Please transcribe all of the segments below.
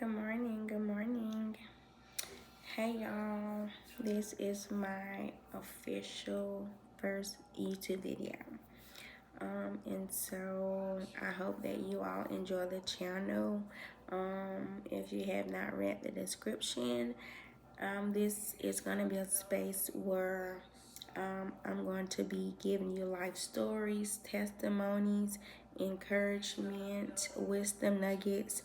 Good morning, good morning. Hey y'all, this is my official first YouTube video. And so I hope that you all enjoy the channel. If you have not read the description, this is going to be a space where I'm going to be giving you life stories, testimonies, encouragement, wisdom nuggets,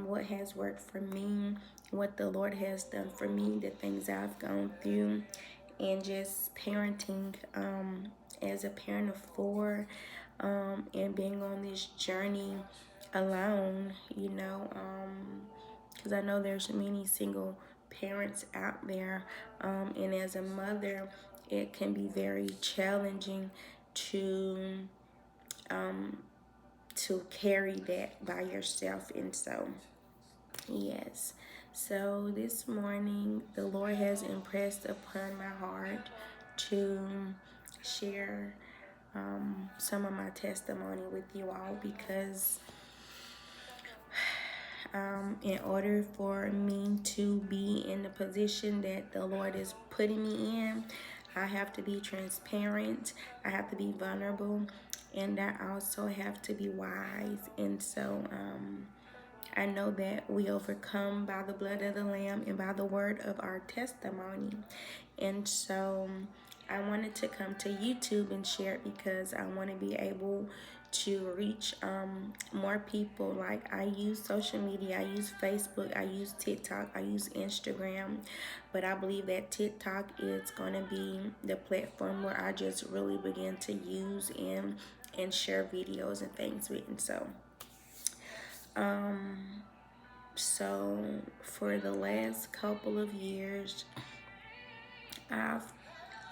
what has worked for me, what the Lord has done for me, the things I've gone through, and just parenting as a parent of four, and being on this journey alone, because I know there's many single parents out there, and as a mother, it can be very challenging to um, carry that by yourself. And so, yes. So this morning, the Lord has impressed upon my heart to share some of my testimony with you all, because in order for me to be in the position that the Lord is putting me in, I have to be transparent, I have to be vulnerable, and I also have to be wise. And so I know that we overcome by the blood of the Lamb and by the word of our testimony. And so I wanted to come to YouTube and share it because I want to be able to reach more people. Like, I use social media, I use Facebook, I use TikTok, I use Instagram, but I believe that TikTok is going to be the platform where I just really begin to use and share videos and things with. And so for the last couple of years, I've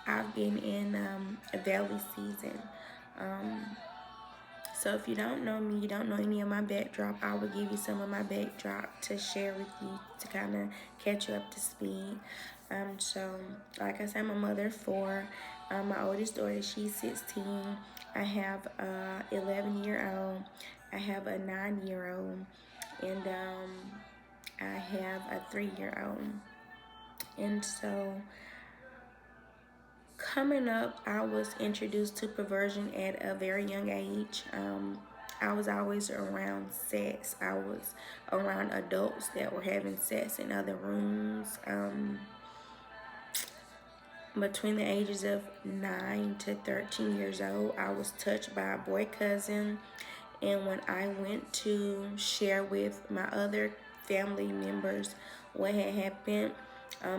I've been in a valley season. Um, so if you don't know me, you don't know any of my backdrop, I will give you some of my backdrop to share with you to kind of catch you up to speed. So like I said, I'm a mother of four. My oldest daughter, she's 16. I have a 11-year-old. I have a 9-year-old, and I have a 3-year-old. And so coming up, I was introduced to perversion at a very young age. I was always around sex. I was around adults that were having sex in other rooms. Between the ages of 9 to 13 years old, I was touched by a boy cousin. And when I went to share with my other family members what had happened,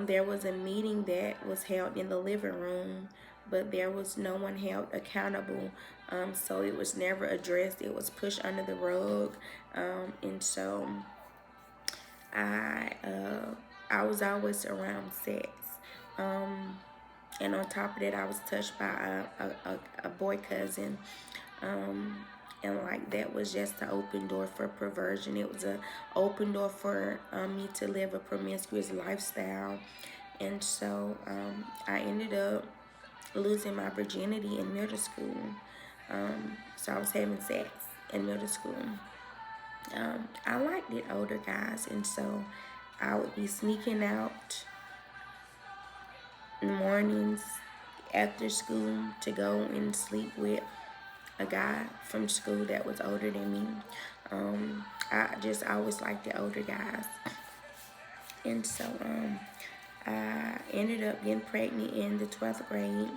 there was a meeting that was held in the living room, but there was no one held accountable. So it was never addressed. It was pushed under the rug. And so I, I was always around sex. And on top of that, I was touched by a boy cousin. And like, that was just an open door for perversion. It was an open door for me to live a promiscuous lifestyle. And so I ended up losing my virginity in middle school. So I was having sex in middle school. I liked it older guys, and so I would be sneaking out in the mornings after school to go and sleep with a guy from school that was older than me. I just always liked the older guys. And so I ended up getting pregnant in the 12th grade,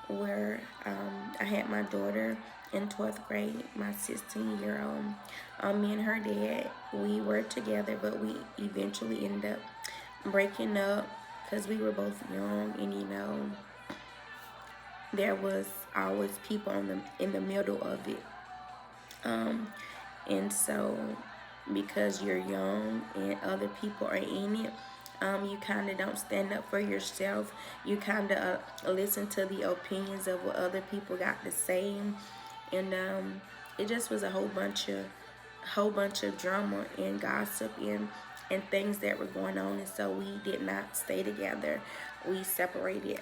where I had my daughter in 12th grade, my 16-year-old. Me and her dad, we were together, but we eventually ended up breaking up because we were both young, and there was always people in the middle of it. And so because you're young and other people are in it, you kind of don't stand up for yourself. You kind of listen to the opinions of what other people got to say, and it just was a whole bunch of drama and gossip and things that were going on. And so we did not stay together. We separated.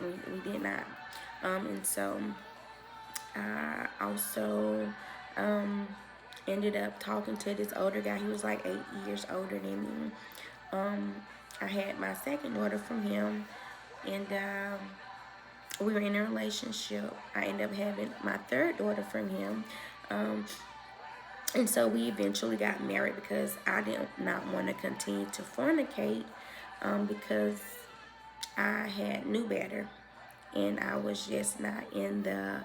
We did not. And so I also ended up talking to this older guy. He was like 8 years older than me. I had my second daughter from him, and we were in a relationship. I ended up having my third daughter from him. Um, and so we eventually got married because I did not want to continue to fornicate, because I had knew better, and I was just not in the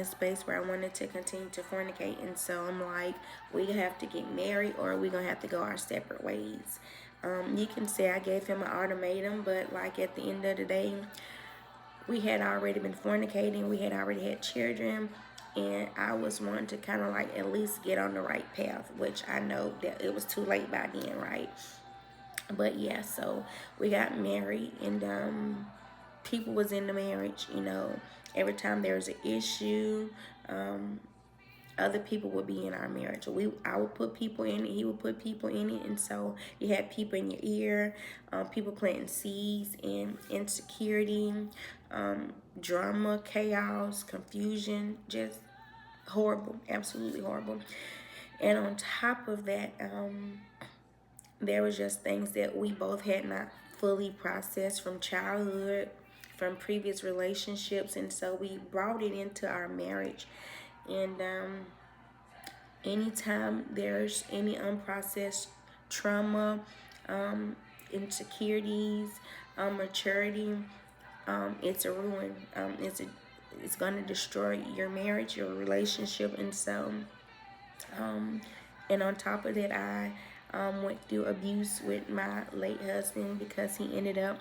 space where I wanted to continue to fornicate. And so I'm like, we have to get married or we gonna have to go our separate ways. You can say I gave him an ultimatum, but like at the end of the day, we had already been fornicating, we had already had children, and I was wanting to kind of like at least get on the right path, which I know that it was too late by then, right? But yeah, so we got married, and people was in the marriage, you know. Every time there was an issue, um, other people would be in our marriage. I would put people in it, he would put people in it, and so you had people in your ear, people planting seeds and insecurity, drama, chaos, confusion, just horrible, absolutely horrible. And on top of that, there was just things that we both had not fully processed from childhood, from previous relationships, and so we brought it into our marriage. And anytime there's any unprocessed trauma, um, insecurities, maturity, it's a ruin. It's gonna destroy your marriage, your relationship, and so and on top of that, I went through abuse with my late husband because he ended up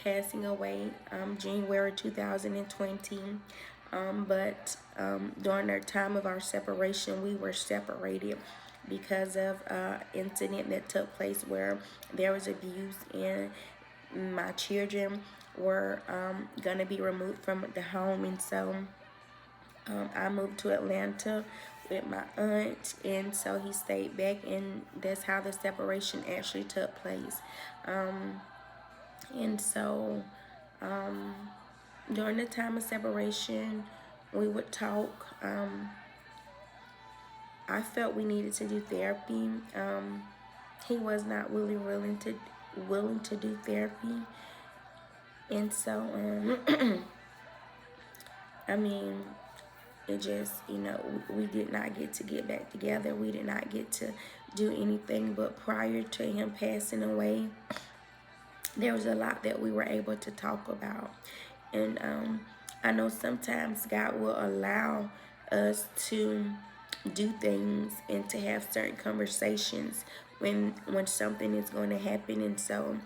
passing away January 2020. But during the time of our separation, we were separated because of an incident that took place where there was abuse, and my children were going to be removed from the home. And so I moved to Atlanta with my aunt, and so he stayed back, and that's how the separation actually took place. And so during the time of separation, we would talk. I felt we needed to do therapy. He was not really willing to do therapy, and so I mean, it just, you know, we did not get back together. We did not get to do anything. But prior to him passing away, there was a lot that we were able to talk about. And I know sometimes God will allow us to do things and to have certain conversations when something is going to happen. And so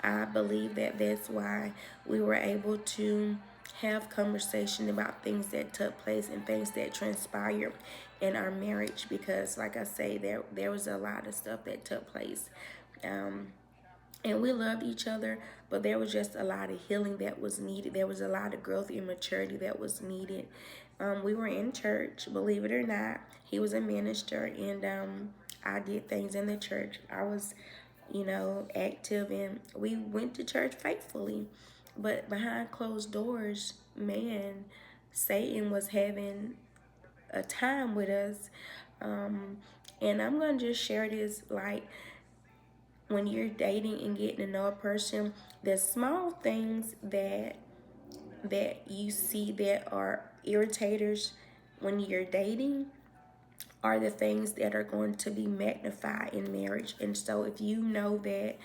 I believe that that's why we were able to have conversation about things that took place and things that transpired in our marriage, because like I say, there was a lot of stuff that took place, and we loved each other, but there was just a lot of healing that was needed. There was a lot of growth and maturity that was needed. We were in church, believe it or not. He was a minister, and I did things in the church. I was, you know, active, and we went to church faithfully. But behind closed doors, man, Satan was having a time with us. And I'm going to just share this, like, when you're dating and getting to know a person, the small things that you see that are irritators when you're dating are the things that are going to be magnified in marriage. And so if you know that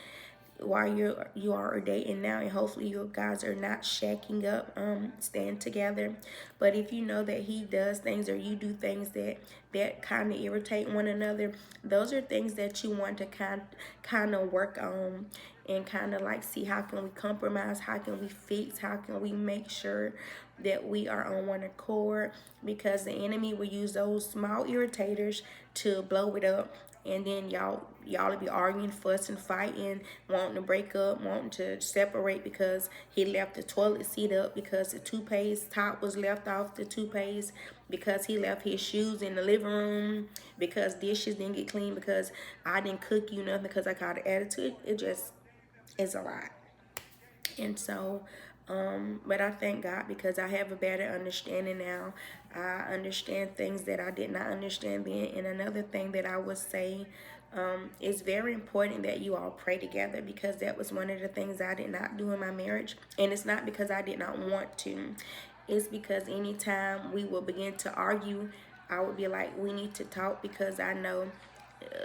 while you are dating now, and hopefully you guys are not shacking up, staying together, but if you know that he does things or you do things that kind of irritate one another, those are things that you want to kind of work on, and kind of like see how can we compromise, how can we fix, how can we make sure that we are on one accord, because the enemy will use those small irritators to blow it up, and then y'all will be arguing, fussing, fighting, wanting to break up, wanting to separate because he left the toilet seat up, because the toothpaste top was left off the toothpaste, because he left his shoes in the living room, because dishes didn't get clean, because I didn't cook you nothing because I got an attitude. It just is a lot. And so But I thank God because I have a better understanding now. I understand things that I did not understand then. And another thing that I would say, it's very important that you all pray together, because that was one of the things I did not do in my marriage. And it's not because I did not want to. It's because anytime we will begin to argue, I would be like, we need to talk, because I know,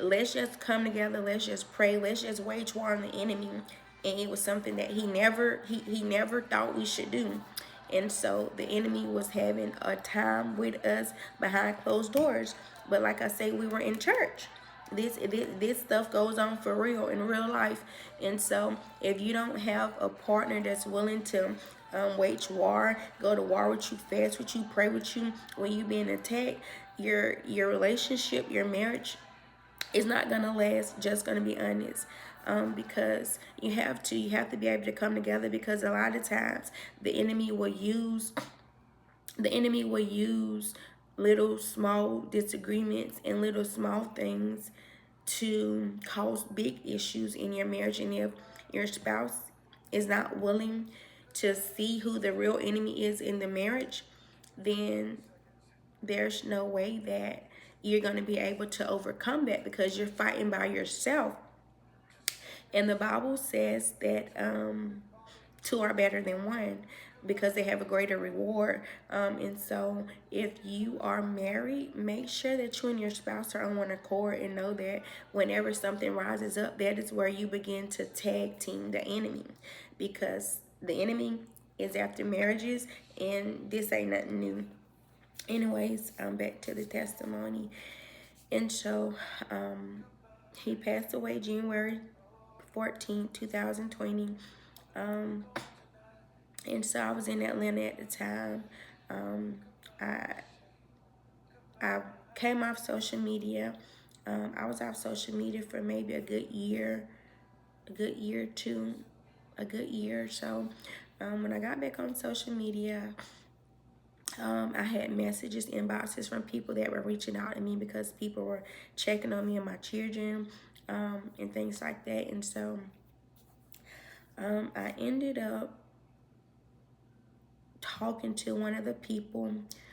let's just come together, let's just pray, let's just wage war on the enemy. And it was something that he never thought we should do. And so the enemy was having a time with us behind closed doors. But like I say, we were in church. This stuff goes on for real in real life. And so if you don't have a partner that's willing to wage war, go to war with you, fast with you, pray with you when you being attacked, your relationship, your marriage, it's not gonna last. Just gonna be honest, because you have to be able to come together, because a lot of times the enemy will use little small disagreements and little small things to cause big issues in your marriage. And if your spouse is not willing to see who the real enemy is in the marriage, then there's no way that you're going to be able to overcome that, because you're fighting by yourself. And the Bible says that two are better than one, because they have a greater reward. And so if you are married, make sure that you and your spouse are on one accord, and know that whenever something rises up, that is where you begin to tag team the enemy, because the enemy is after marriages, and this ain't nothing new. Anyways, back to the testimony. And so he passed away January 14th, 2020. Um, and so I was in Atlanta at the time. I I came off social media. I was off social media for maybe a good year or so. When I got back on social media, I had messages, inboxes from people that were reaching out to me, because people were checking on me and my children, and things like that. And so I ended up talking to one of the people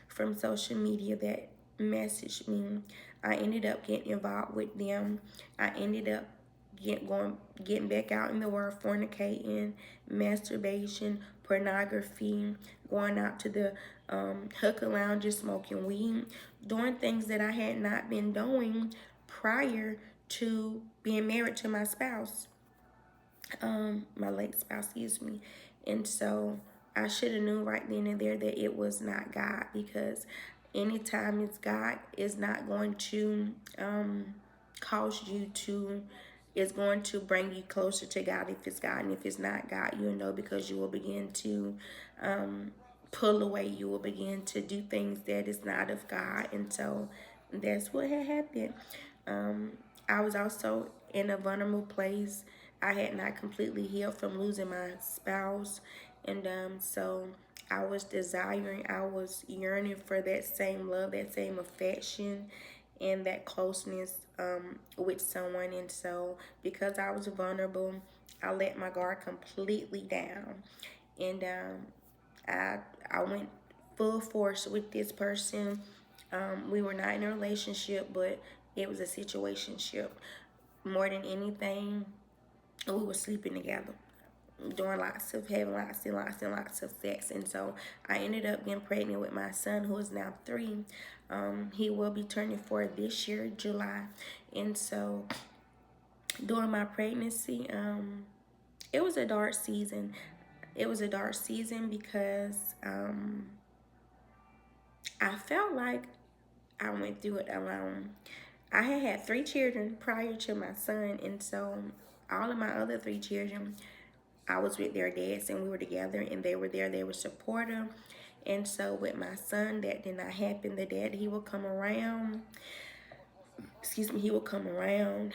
from social media that messaged me. I ended up getting involved with them. I ended up getting back out in the world, fornicating, masturbation, pornography, going out to the hookah lounges, smoking weed, doing things that I had not been doing prior to being married to my spouse, my late spouse, excuse me. And so I should have known right then and there that it was not God, because anytime it's God, is not going to cause you to, it's going to bring you closer to God if it's God. And if it's not God, you'll know, because you will begin to pull away. You will begin to do things that is not of God. And so that's what had happened. I was also in a vulnerable place. I had not completely healed from losing my spouse. And so I was yearning for that same love, that same affection, and that closeness with someone. And so because I was vulnerable, I let my guard completely down. And I went full force with this person. We were not in a relationship, but it was a situationship. More than anything, we were sleeping together, having lots of sex. And so I ended up getting pregnant with my son, who is now 3. He will be turning 4 this year, July. And so during my pregnancy, it was a dark season. It was a dark season because I felt like I went through it alone. I had 3 children prior to my son, and so all of my other 3 children, I was with their dads, and we were together, and they were there. They were supportive. And so with my son, that did not happen. The dad, he would come around. He would come around,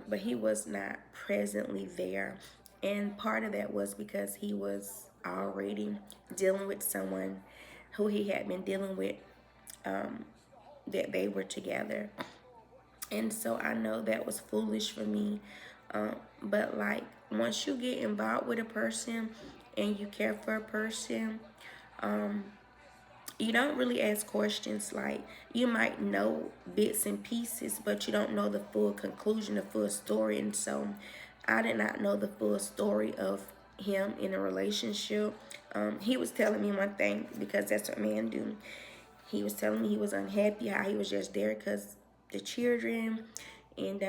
but he was not presently there. And part of that was because he was already dealing with someone who he had been dealing with, that they were together. And so I know that was foolish for me. But like, once you get involved with a person and you care for a person, um, you don't really ask questions. Like, you might know bits and pieces, but you don't know the full conclusion, the full story. And so I did not know the full story of him in a relationship. He was telling me one thing, because that's what men do. He was telling me he was unhappy, how he was just there because the children, and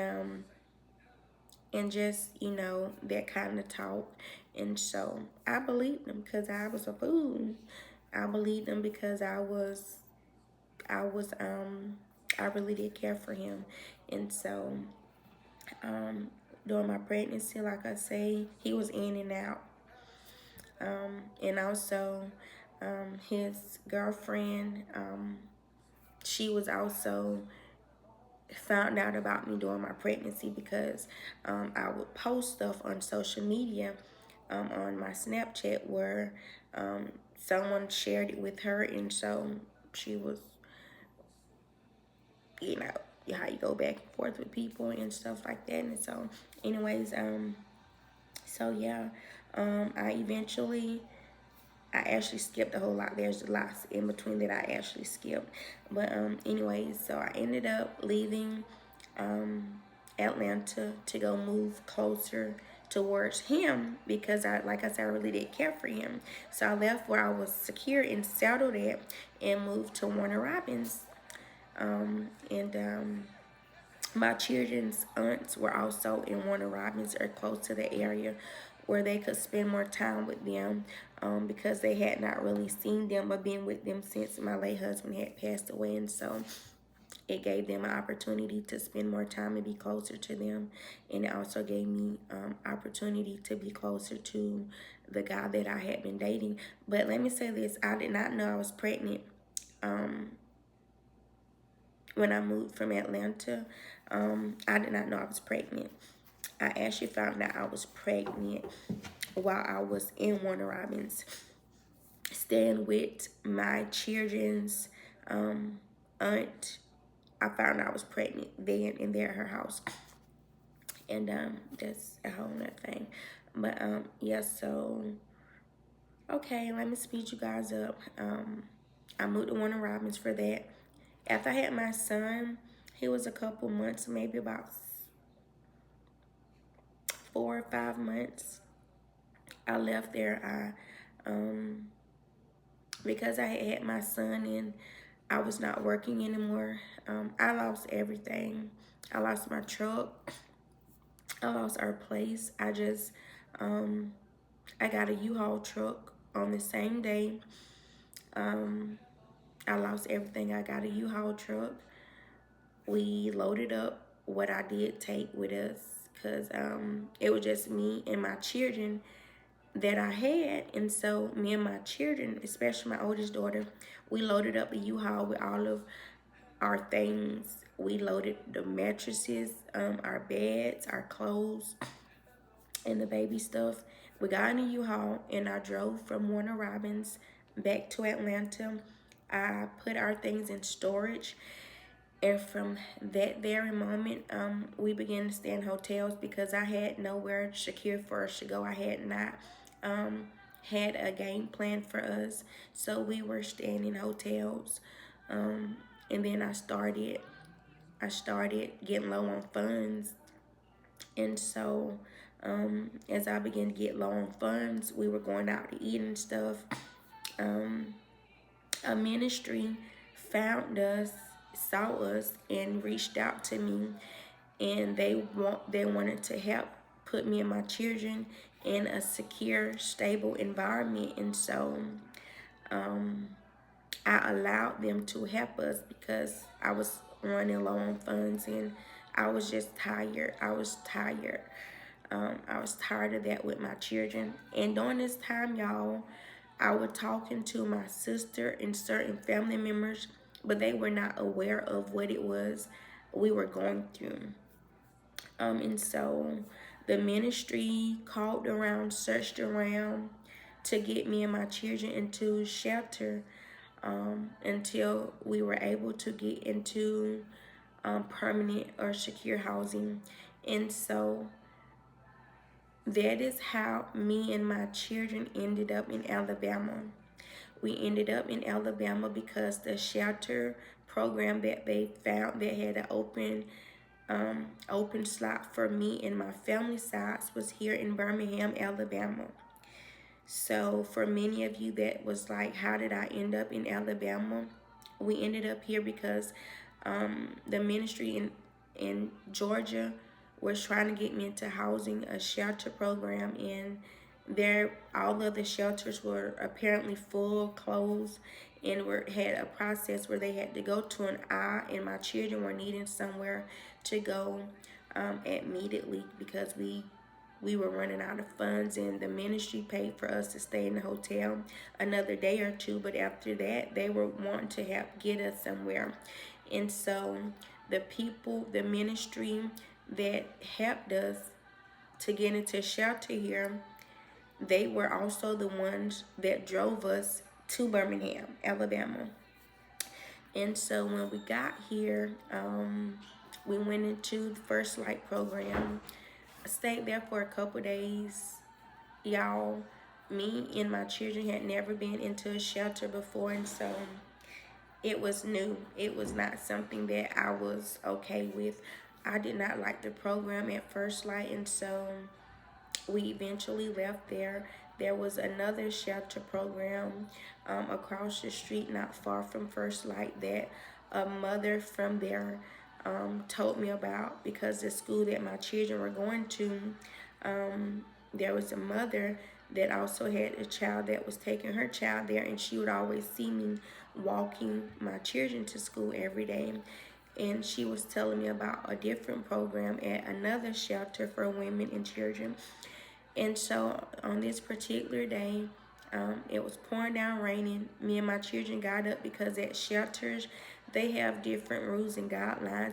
and just, you know, that kind of talk. And so I believed him because I was a fool. I believed him because I was I really did care for him. And so um during my pregnancy, like I say, he was in and out. And also his girlfriend, she was also found out about me during my pregnancy, because I would post stuff on social media, on my Snapchat, where someone shared it with her. And so she was, you know, how you go back and forth with people and stuff like that. And so anyways, so yeah, I actually skipped a whole lot. There's lots in between that I actually skipped. But anyways, so I ended up leaving Atlanta to go move closer towards him, because like I said, I really did care for him. So I left where I was secure and settled at, and moved to Warner Robins. And my children's aunts were also in Warner Robins, or close to the area, where they could spend more time with them, because they had not really seen them or been with them since my late husband had passed away. And so it gave them an opportunity to spend more time and be closer to them. And it also gave me opportunity to be closer to the guy that I had been dating. But let me say this, I did not know I was pregnant when I moved from Atlanta. I did not know I was pregnant. I actually found out I was pregnant while I was in Warner Robins, staying with my children's aunt. I found out I was pregnant then, and they're at her house. And that's a whole nother thing. But yeah, so okay, let me speed you guys up. I moved to Warner Robins for that. After I had my son, he was a couple months, maybe about 4 or 5 months. I left there. Because I had my son and I was not working anymore, I lost everything. I lost my truck. I lost our place. I got a U-Haul truck on the same day. I lost everything. I got a U-Haul truck. We loaded up what I did take with us, because it was just me and my children that I had. And so me and my children, especially my oldest daughter, we loaded up the U-Haul with all of our things. We loaded the mattresses, our beds, our clothes, and the baby stuff. We got in a U-Haul, and I drove from Warner Robins back to Atlanta. I put our things in storage, and from that very moment, we began to stay in hotels, because I had nowhere secure for us to go. I had not had a game plan for us, so we were staying in hotels. And then I started getting low on funds. And so as I began to get low on funds, we were going out to eat and stuff. A ministry found us, saw us, and reached out to me, and they wanted to help put me and my children in a secure, stable environment. And so I allowed them to help us, because I was running low on funds, and I was just tired. I was tired. I was tired of that with my children. And during this time, y'all, I was talking to my sister and certain family members, but they were not aware of what it was we were going through. And so the ministry called around, searched around to get me and my children into shelter, until we were able to get into permanent or secure housing. And so that is how me and my children ended up in Alabama. We ended up in Alabama because the shelter program that they found that had an open slot for me and my family size was here in Birmingham, Alabama. So for many of you that was like, how did I end up in Alabama? We ended up here because the ministry in Georgia was trying to get me into housing a shelter program, and there all of the shelters were apparently full, closed, and had a process where they had to go to an eye, and my children were needing somewhere to go immediately because we were running out of funds, and the ministry paid for us to stay in the hotel another day or two, but after that they were wanting to help get us somewhere. And so the ministry that helped us to get into shelter here, they were also the ones that drove us to Birmingham, Alabama. And so when we got here, we went into the First Light program. I stayed there for a couple days. Y'all, me and my children had never been into a shelter before, and so it was new. It was not something that I was okay with. I did not like the program at First Light, and so we eventually left there. There was another shelter program across the street, not far from First Light, that a mother from there told me about, because the school that my children were going to, there was a mother that also had a child that was taking her child there, and she would always see me walking my children to school every day. And she was telling me about a different program at another shelter for women and children. And so on this particular day, it was pouring down raining. Me and my children got up because at shelters, they have different rules and guidelines.